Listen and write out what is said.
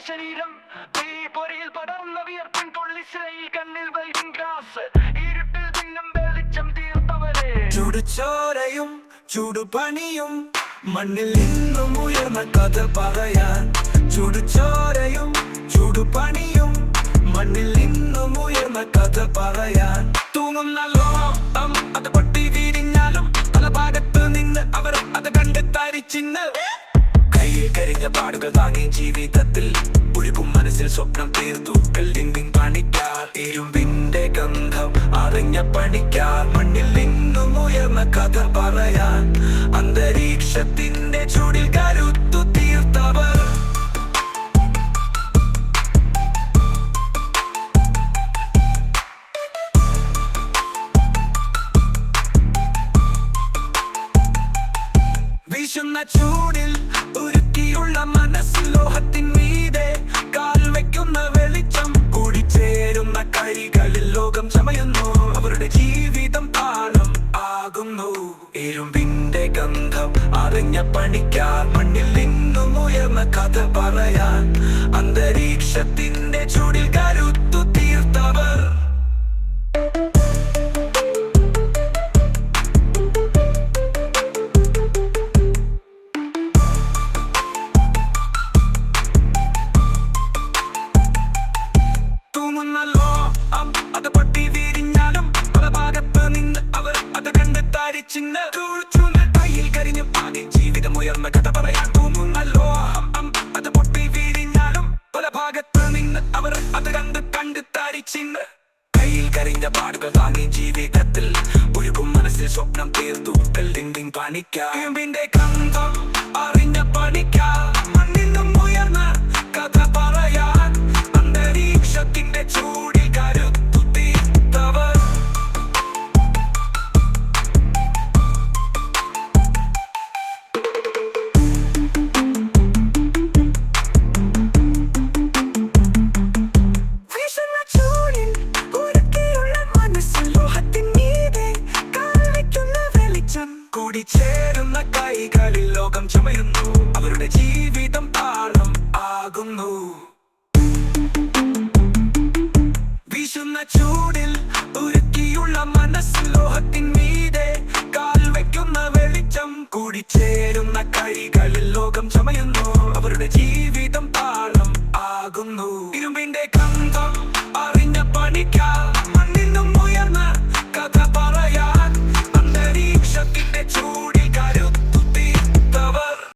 ശരീരം പൊരിയിൽ പടർന്ന വിയർപ്പിൻ തുള്ളിസിരയിൽ കണ്ണിൽ വൈകും ഗ്രാസ് ഇരുട്ടിൽ തിന്നും വെളിച്ചം തീർത്തവരെ ചുടുചോരയും ചുടുപണിയും മണ്ണിൽ നിന്നും ഉയർന്ന കഥ പറയാൻ ചുടുചോരയും ചുടുപണിയും മണ്ണിൽ നിന്നും ഉയർന്ന കഥ പറയാൻ തൂങ്ങുന്ന ലോകം അത് പൊട്ടി വീരിഞ്ഞാലും പല ഭാഗത്ത് നിന്ന് അവർ അത് കണ്ട് തരിച്ചിന്ന് കയ്യിൽ കരിഞ്ഞ പാടുകൾ താങ്ങി ജീവിതത്തിൽ ഒഴുകും മനസ്സിൽ സ്വപ്നം തീർത്തു ബിൽഡിംഗ് പണിക്കാർ ഇരുമ്പിന്റെ ഗന്ധം അറിഞ്ഞ പണിക്കാർ മണ്ണിൽ നിന്നും ഉയർന്ന കഥ പറയാൻ അന്തരീക്ഷത്തിന്റെ ചൂടിൽ കരുത്തു തീർത്തവർ വീശുന്ന ചൂടിൽ ഉരുക്കിയുള്ള മനസ്സ് ലോഹത്തിൻ മീതെ കാൽ വയ്ക്കുന്ന വെളിച്ചം കൂടിച്ചേരുന്ന കൈകളിൽ ലോകം ചമയുന്നു അവരുടെ ജീവിതം താളം ആകുന്നു ഇരുമ്പിന്റെ ഗന്ധം അറിഞ്ഞ പണിക്കാർ മണ്ണിൽ നിന്നും ഉയർന്ന കഥ പറയാൻ അന്തരീക്ഷത്തിന്റെ ചൂടിൽ കരുത്തു തീർത്തവർ അത് പൊട്ടി വീരിഞ്ഞാലും പല ഭാഗത്ത് നിന്ന് അവർ അത് കണ്ട് താരിച്ചിന്ന് കയ്യിൽ കരിഞ്ഞു പാടി ജീവിതം ഉയർന്ന കഥ പറയാൻ തോന്നുന്നല്ലോ അത് പൊട്ടി വീരിഞ്ഞാലും പല ഭാഗത്ത് നിന്ന് അവർ അത് കണ്ട് താരിച്ചിന്ന് കയ്യിൽ കരിഞ്ഞ പാടുകൾ താങ്ങി ജീവിതത്തിൽ ഒഴുകും മനസ്സിൽ സ്വപ്നം തീർത്തു ബിൽഡിംഗ് പണിക്കാമ്പിന്റെ ഗന്ധം അറിഞ്ഞ പണിക്കാർ മണ്ണിൽ നിന്നും ഉയർന്ന കഥ പറയാൻ അന്തരീക്ഷത്തിന്റെ ചൂടിൽ കരുത്തു തീർത്തവർ വീശുന്ന ചൂടിൽ ഉരുക്കിയുള്ള മനസ്സിൽ ലോഹത്തിൻ മീതെ കാൽ വയ്ക്കുന്ന വെളിച്ചം കൂടിച്ചേരുന്ന കൈകളിൽ ലോകം ചമയുന്നു അവരുടെ ജീവിതം താളം ആകുന്നു വീശുന്ന ചൂടിൽ ഉരുക്കിയുള്ള മനസ്സ് ലോഹത്തിൻ മീതെ കാൽ വയ്ക്കുന്ന വെളിച്ചം കൂടിച്ചേരുന്ന കൈകളിൽ